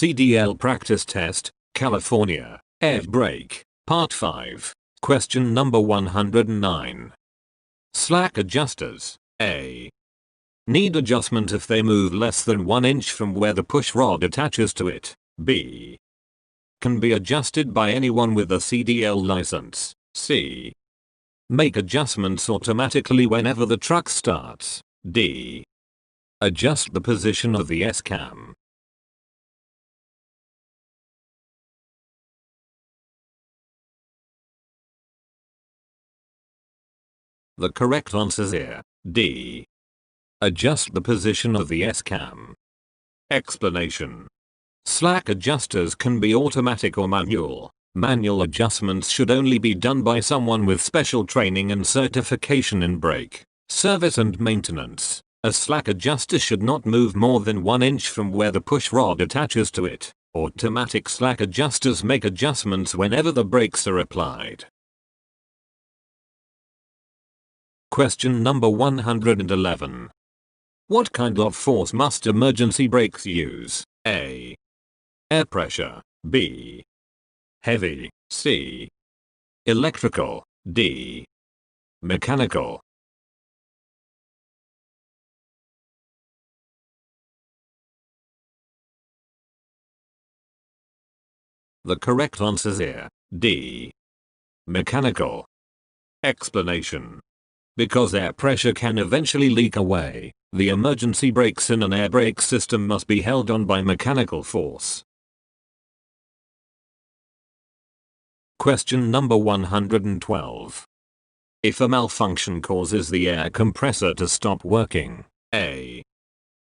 CDL Practice Test, California, Air Brake, Part 5, Question number 109. Slack adjusters, A. Need adjustment if they move less than 1 inch from where the push rod attaches to it. B. Can be adjusted by anyone with a CDL license. C. Make adjustments automatically whenever the truck starts. D. Adjust the position of the S-cam. The correct answer is here. D. Adjust the position of the S-cam. Explanation. Slack adjusters can be automatic or manual. Manual adjustments should only be done by someone with special training and certification in brake, service and maintenance. A slack adjuster should not move more than 1 inch from where the push rod attaches to it. Automatic slack adjusters make adjustments whenever the brakes are applied. Question number 111. What kind of force must emergency brakes use? A. Air pressure. B. Heavy. C. Electrical. D. Mechanical. The correct answer is here. D. Mechanical. Explanation. Because air pressure can eventually leak away, the emergency brakes in an air brake system must be held on by mechanical force. Question number 112. If a malfunction causes the air compressor to stop working, A.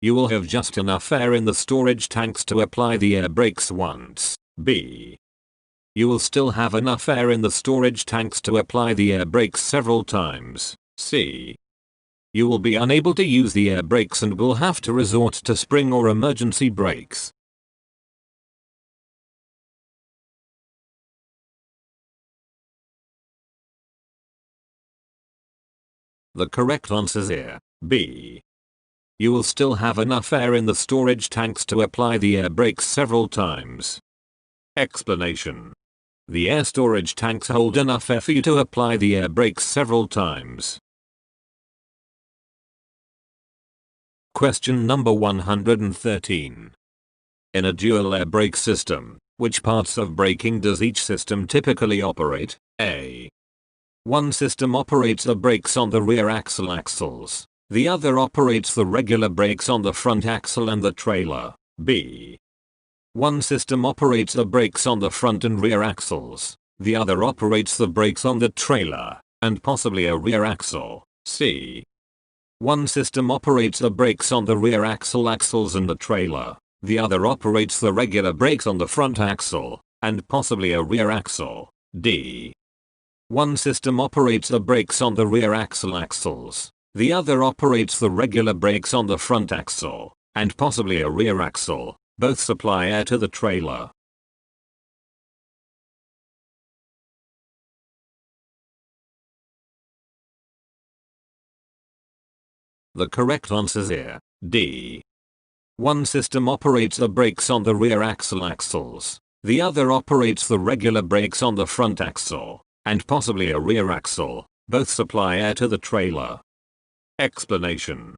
You will have just enough air in the storage tanks to apply the air brakes once. B. You will still have enough air in the storage tanks to apply the air brakes several times. C. You will be unable to use the air brakes and will have to resort to spring or emergency brakes. The correct answer is here. B. You will still have enough air in the storage tanks to apply the air brakes several times. Explanation. The air storage tanks hold enough air for you to apply the air brakes several times. Question number 113. In a dual air brake system, which parts of braking does each system typically operate? A. One system operates the brakes on the rear axles. The other operates the regular brakes on the front axle and the trailer. B. One system operates the brakes on the front and rear axles. The other operates the brakes on the trailer, and possibly a rear axle. C. One system operates the brakes on the rear axles and the trailer. The other operates the regular brakes on the front axle, and possibly a rear axle. D. One system operates the brakes on the rear axles. The other operates the regular brakes on the front axle, and possibly a rear axle. Both supply air to the trailer. The correct answer is here. D. One system operates the brakes on the rear axles. The other operates the regular brakes on the front axle, and possibly a rear axle. Both supply air to the trailer. Explanation.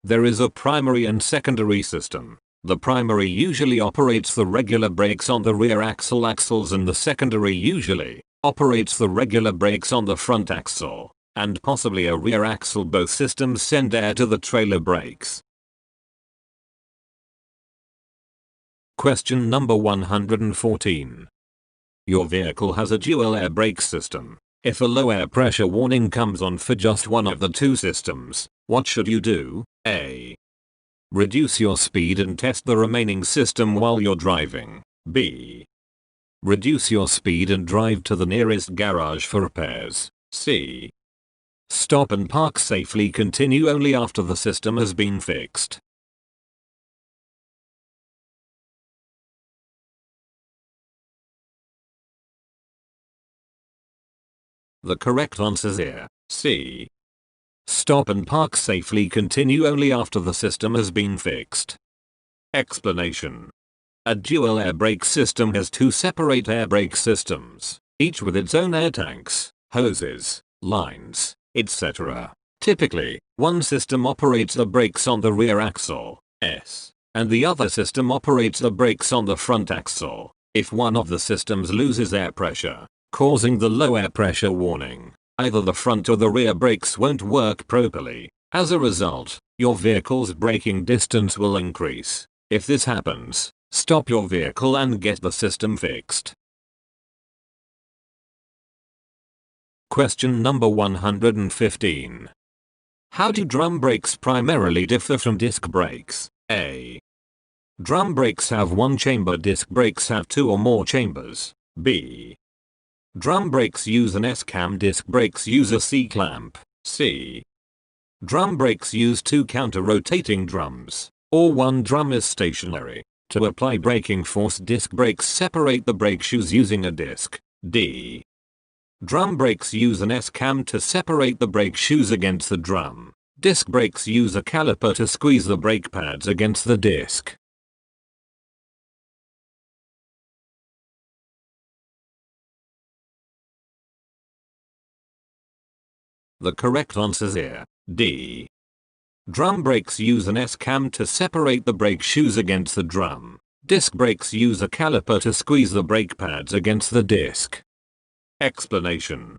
There is a primary and secondary system. The primary usually operates the regular brakes on the rear axles and the secondary usually operates the regular brakes on the front axle, and possibly a rear axle. Both systems send air to the trailer brakes. Question number 114. Your vehicle has a dual air brake system. If a low air pressure warning comes on for just one of the two systems, what should you do? A. Reduce your speed and test the remaining system while you're driving. B. Reduce your speed and drive to the nearest garage for repairs. C. Stop and park safely. Continue only after the system has been fixed. The correct answer is here. C. Stop and park safely. Continue only after the system has been fixed. Explanation. A dual air brake system has two separate air brake systems, each with its own air tanks, hoses, lines, etc. Typically, one system operates the brakes on the rear axle, S, and the other system operates the brakes on the front axle. If one of the systems loses air pressure, causing the low air pressure warning, either the front or the rear brakes won't work properly. As a result, your vehicle's braking distance will increase. If this happens, stop your vehicle and get the system fixed. Question number 115. How do drum brakes primarily differ from disc brakes? A. Drum brakes have one chamber, disc brakes have two or more chambers. B. Drum brakes use an S-clamp, disc brakes use a C-clamp. C. Drum brakes use two counter-rotating drums, or one drum is stationary. To apply braking force, disc brakes separate the brake shoes using a disc. D. Drum brakes use an S-clamp to separate the brake shoes against the drum. Disc brakes use a caliper to squeeze the brake pads against the disc. The correct answer is here, D. Drum brakes use an S-clamp to separate the brake shoes against the drum. Disc brakes use a caliper to squeeze the brake pads against the disc. Explanation.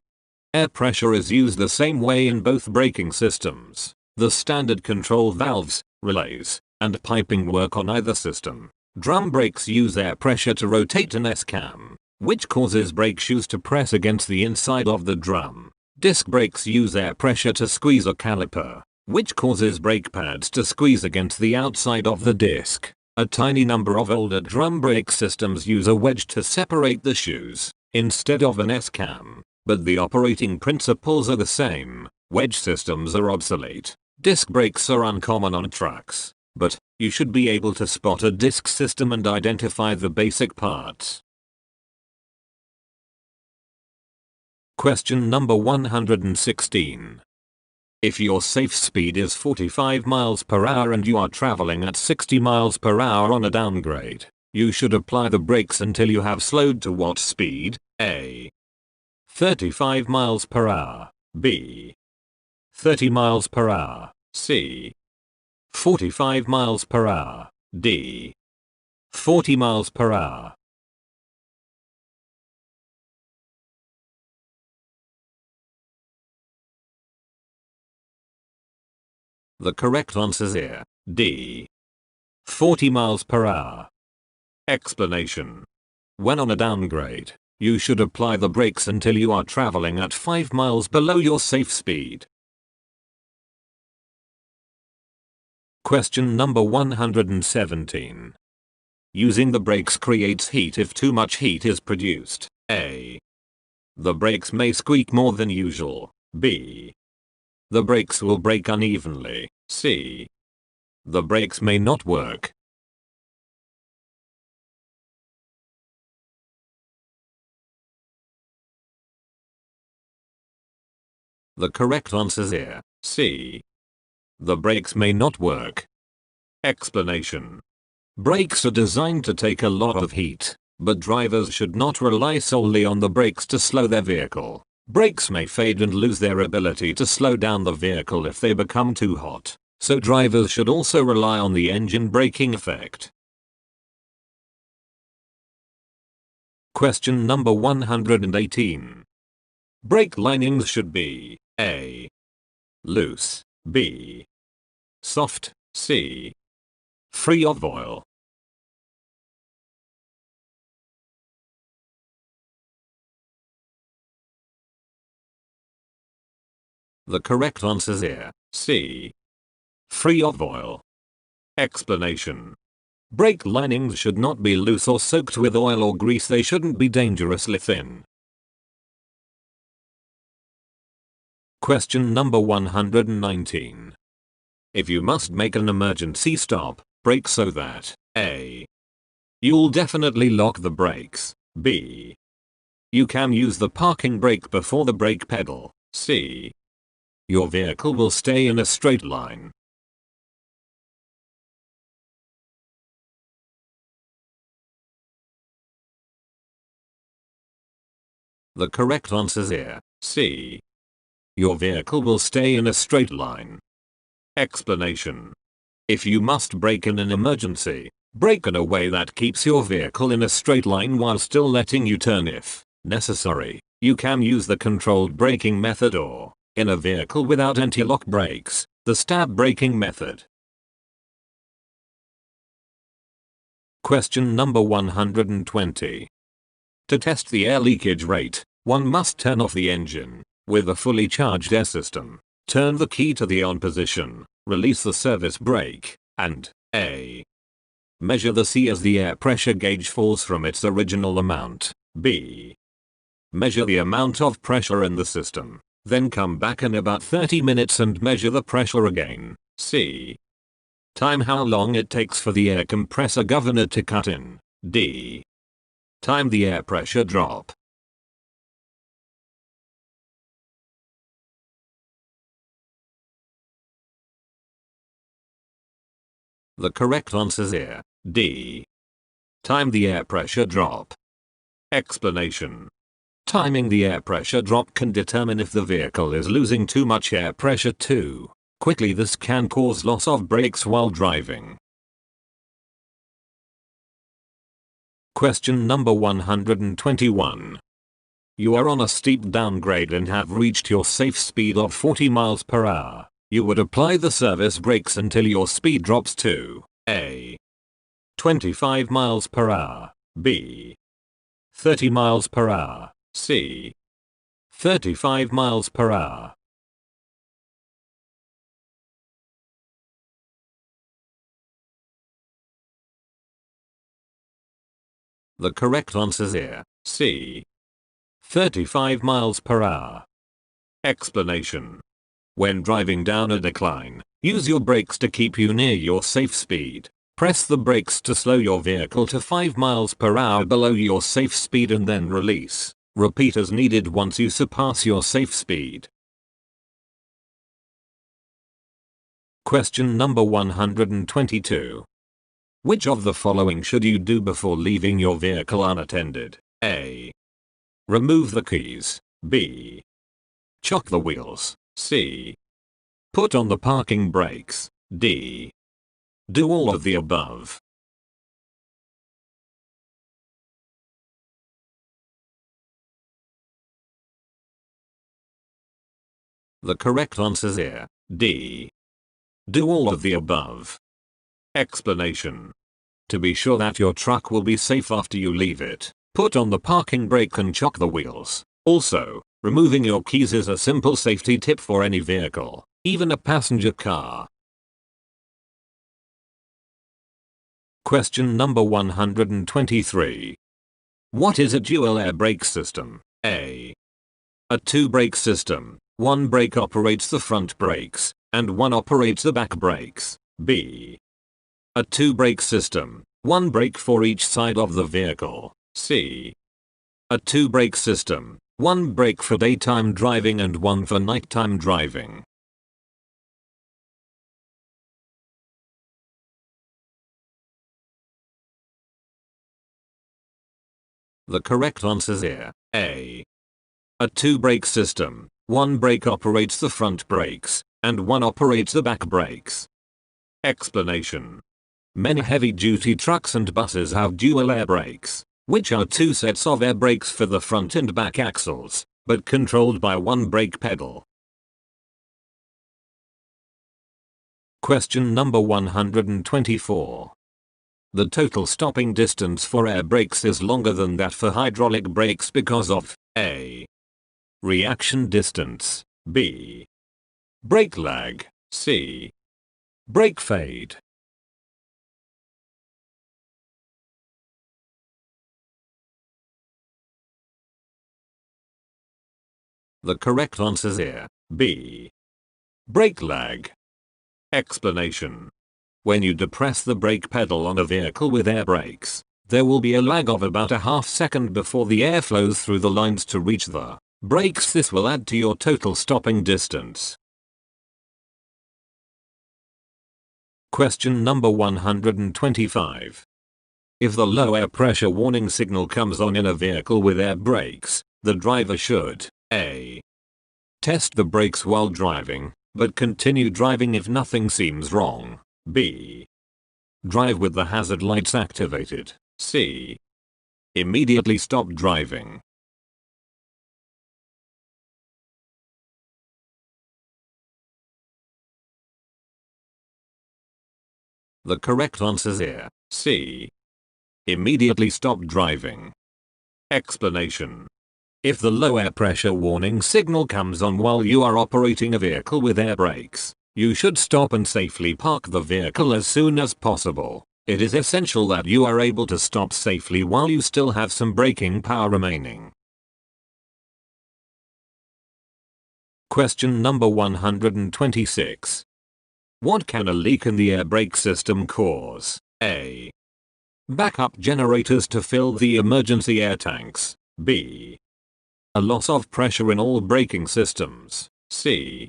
Air pressure is used the same way in both braking systems. The standard control valves, relays, and piping work on either system. Drum brakes use air pressure to rotate an S-cam, which causes brake shoes to press against the inside of the drum. Disc brakes use air pressure to squeeze a caliper, which causes brake pads to squeeze against the outside of the disc. A tiny number of older drum brake systems use a wedge to separate the shoes, instead of an S-cam, but the operating principles are the same. Wedge systems are obsolete. Disc brakes are uncommon on trucks, but you should be able to spot a disc system and identify the basic parts. Question number 116. If your safe speed is 45 miles per hour and you are traveling at 60 miles per hour on a downgrade, you should apply the brakes until you have slowed to what speed? A. 35 miles per hour. B. 30 miles per hour. C. 45 miles per hour. D. 40 miles per hour. The correct answer is here, D. 40 miles per hour. Explanation. When on a downgrade, you should apply the brakes until you are traveling at 5 miles below your safe speed. Question number 117. Using the brakes creates heat if too much heat is produced. A. The brakes may squeak more than usual. B. The brakes will brake unevenly. C. The brakes may not work. The correct answer is here, C. The brakes may not work. Explanation. Brakes are designed to take a lot of heat, but drivers should not rely solely on the brakes to slow their vehicle. Brakes may fade and lose their ability to slow down the vehicle if they become too hot, so drivers should also rely on the engine braking effect. Question number 118. Brake linings should be A. Loose. B. Soft. C. Free of oil. The correct answer is here, C. Free of oil. Explanation. Brake linings should not be loose or soaked with oil or grease. They shouldn't be dangerously thin. Question number 119. If you must make an emergency stop, brake so that A. You'll definitely lock the brakes. B. You can use the parking brake before the brake pedal. C. Your vehicle will stay in a straight line. The correct answer is here, C. Your vehicle will stay in a straight line. Explanation. If you must brake in an emergency, brake in a way that keeps your vehicle in a straight line while still letting you turn if necessary. You can use the controlled braking method or, in a vehicle without anti-lock brakes, the stab braking method. Question number 120. To test the air leakage rate, one must turn off the engine. With a fully charged air system, turn the key to the on position, release the service brake, and A. Measure the C as the air pressure gauge falls from its original amount. B. Measure the amount of pressure in the system, then come back in about 30 minutes and measure the pressure again. C. Time how long it takes for the air compressor governor to cut in. D. Time the air pressure drop. The correct answer is here, D. Time the air pressure drop. Explanation. Timing the air pressure drop can determine if the vehicle is losing too much air pressure too quickly. This can cause loss of brakes while driving. Question number 121. You are on a steep downgrade and have reached your safe speed of 40 miles per hour. You would apply the service brakes until your speed drops to A. 25 miles per hour, B. 30 miles per hour, C. 35 miles per hour. The correct answer is here, C. 35 miles per hour. Explanation. When driving down a decline, use your brakes to keep you near your safe speed. Press the brakes to slow your vehicle to 5 miles per hour below your safe speed and then release. Repeat as needed once you surpass your safe speed. Question number 122. Which of the following should you do before leaving your vehicle unattended? A. Remove the keys. B. Chock the wheels. C. Put on the parking brakes. D. Do all of the above. The correct answer is here, D. Do all of the above. Explanation. To be sure that your truck will be safe after you leave it, put on the parking brake and chock the wheels. Also, removing your keys is a simple safety tip for any vehicle, even a passenger car. Question number 123. What is a dual air brake system? A. A two-brake system. One brake operates the front brakes, and one operates the back brakes. B. A two-brake system. One brake for each side of the vehicle. C. A two-brake system. One brake for daytime driving and one for nighttime driving. The correct answer is here, A. A two-brake system. One brake operates the front brakes, and one operates the back brakes. Explanation. Many heavy-duty trucks and buses have dual air brakes, which are two sets of air brakes for the front and back axles, but controlled by one brake pedal. Question number 124. The total stopping distance for air brakes is longer than that for hydraulic brakes because of A. Reaction distance, B. Brake lag, C. Brake fade. The correct answer is here, B. Brake lag. Explanation. When you depress the brake pedal on a vehicle with air brakes, there will be a lag of about a half second before the air flows through the lines to reach the brakes. This will add to your total stopping distance. Question number 125. If the low air pressure warning signal comes on in a vehicle with air brakes, The driver should A. Test the brakes while driving, but continue driving if nothing seems wrong. B. Drive with the hazard lights activated. C. Immediately stop driving. The correct answer is here. C. Immediately stop driving. Explanation. If the low air pressure warning signal comes on while you are operating a vehicle with air brakes, you should stop and safely park the vehicle as soon as possible. It is essential that you are able to stop safely while you still have some braking power remaining. Question number 126. What can a leak in the air brake system cause? A. Backup generators to fill the emergency air tanks. B. A loss of pressure in all braking systems. C.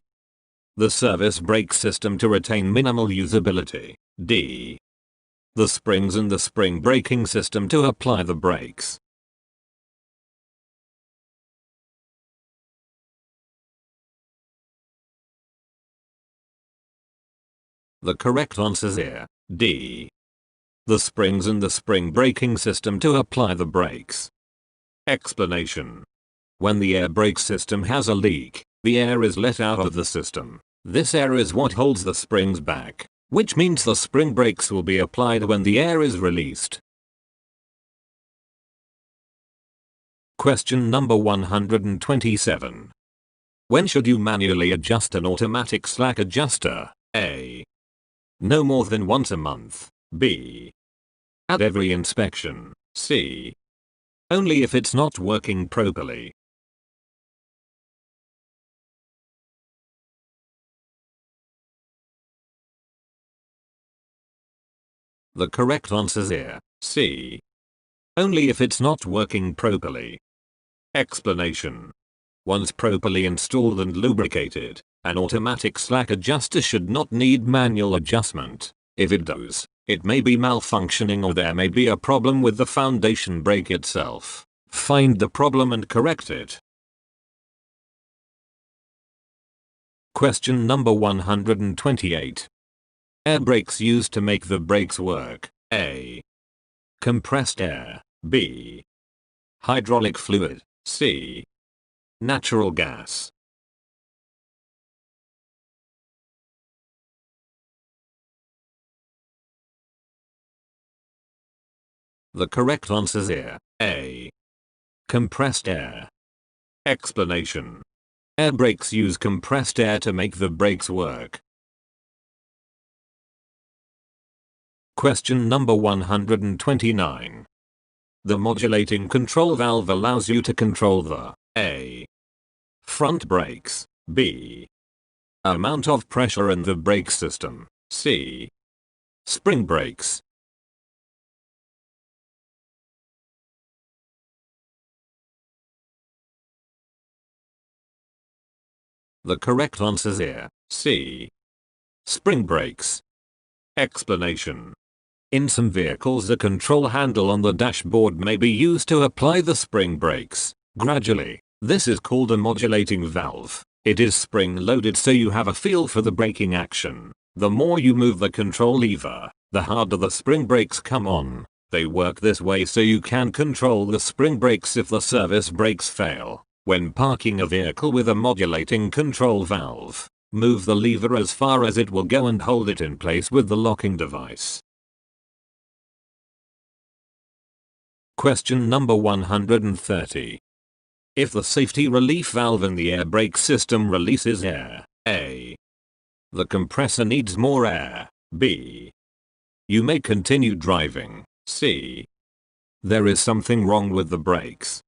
The service brake system to retain minimal usability. D. The springs in the spring braking system to apply the brakes. The correct answer is here. D. The springs in the spring braking system to apply the brakes. Explanation. When the air brake system has a leak, the air is let out of the system. This air is what holds the springs back, which means the spring brakes will be applied when the air is released. Question number 127. When should you manually adjust an automatic slack adjuster? A. No more than once a month. B. At every inspection. C. Only if it's not working properly. The correct answer is here. C. Only if it's not working properly. Explanation. Once properly installed and lubricated, an automatic slack adjuster should not need manual adjustment. If it does, it may be malfunctioning or there may be a problem with the foundation brake itself. Find the problem and correct it. Question number 128. Air brakes used to make the brakes work. A. Compressed air. B. Hydraulic fluid. C. Natural gas. The correct answer is here. A. Compressed air. Explanation. Air brakes use compressed air to make the brakes work. Question number 129. The modulating control valve allows you to control the A. Front brakes. B. Amount of pressure in the brake system. C. Spring brakes. The correct answer is here. C. Spring brakes. Explanation. In some vehicles, the control handle on the dashboard may be used to apply the spring brakes gradually. This is called a modulating valve. It is spring loaded so you have a feel for the braking action. The more you move the control lever, the harder the spring brakes come on. They work this way so you can control the spring brakes if the service brakes fail. When parking a vehicle with a modulating control valve, move the lever as far as it will go and hold it in place with the locking device. Question number 130. If the safety relief valve in the air brake system releases air, A. The compressor needs more air. B. You may continue driving. C. There is something wrong with the brakes.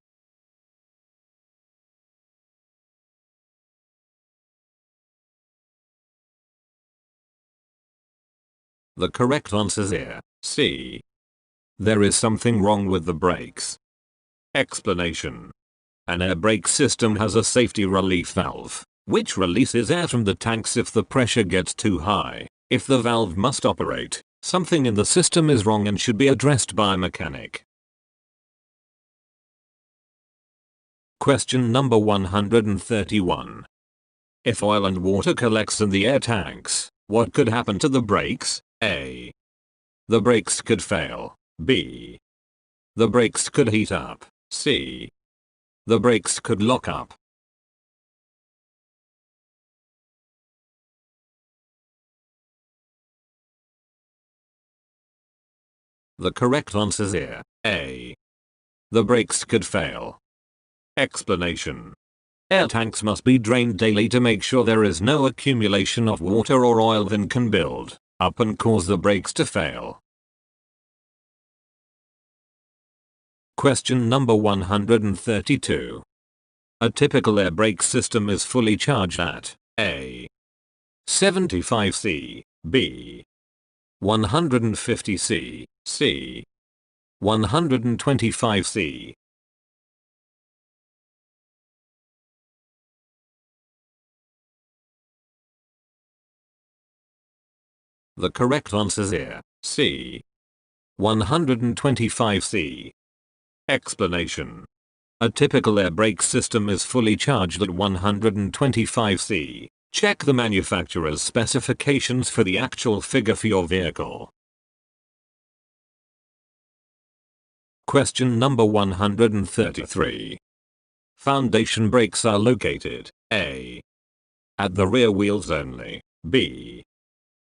The correct answer is here. C. There is something wrong with the brakes. Explanation. An air brake system has a safety relief valve, which releases air from the tanks if the pressure gets too high. If the valve must operate, something in the system is wrong and should be addressed by a mechanic. Question number 131. If oil and water collects in the air tanks, what could happen to the brakes? A. The brakes could fail. B. The brakes could heat up. C. The brakes could lock up. The correct answer is here. A. The brakes could fail. Explanation. Air tanks must be drained daily to make sure there is no accumulation of water or oil that can build up and cause the brakes to fail. Question number 132. A typical air brake system is fully charged at A. 75 C, B. 150 C, C. 125 C. The correct answer is here. C. 125 C. Explanation. A typical air brake system is fully charged at 125 C. Check the manufacturer's specifications for the actual figure for your vehicle. Question number 133. Foundation brakes are located A. At the rear wheels only. B.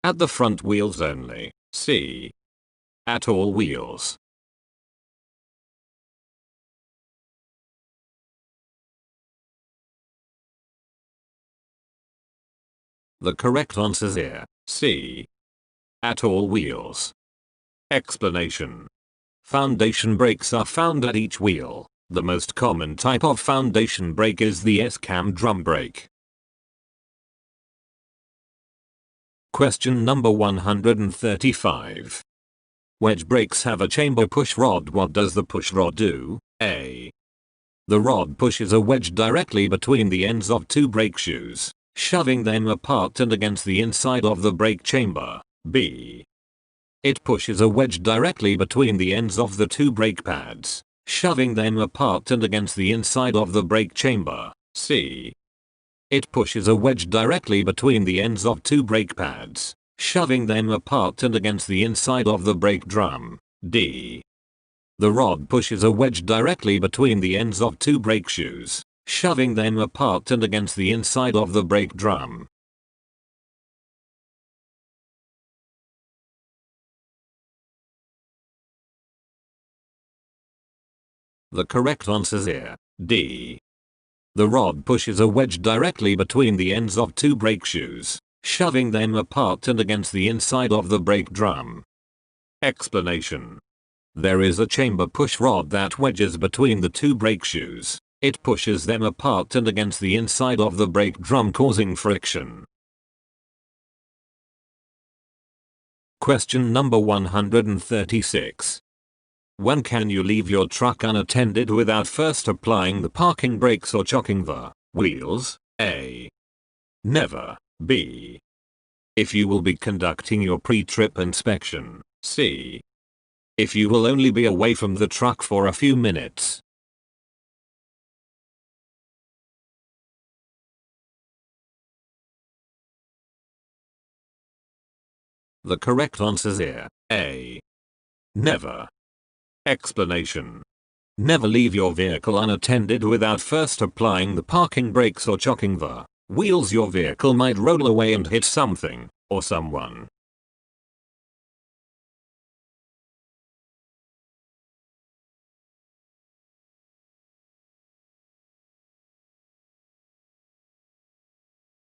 At the front wheels only. C. At all wheels. The correct answer is here. C. At all wheels. Explanation. Foundation brakes are found at each wheel. The most common type of foundation brake is the S-cam drum brake. Question number 135. Wedge brakes have a chamber push rod. What does the push rod do? A. The rod pushes a wedge directly between the ends of two brake shoes, shoving them apart and against the inside of the brake chamber. B. It pushes a wedge directly between the ends of the two brake pads, shoving them apart and against the inside of the brake chamber. C. It pushes a wedge directly between the ends of two brake pads, shoving them apart and against the inside of the brake drum. D. The rod pushes a wedge directly between the ends of two brake shoes, shoving them apart and against the inside of the brake drum. The correct answer is here. D. The rod pushes a wedge directly between the ends of two brake shoes, shoving them apart and against the inside of the brake drum. Explanation. There is a chamber push rod that wedges between the two brake shoes. It pushes them apart and against the inside of the brake drum, causing friction. Question number 136. When can you leave your truck unattended without first applying the parking brakes or chocking the wheels? A. Never. B. If you will be conducting your pre-trip inspection. C. If you will only be away from the truck for a few minutes. The correct answer is here. A. Never. Explanation. Never leave your vehicle unattended without first applying the parking brakes or chocking the wheels. Your vehicle might roll away and hit something or someone.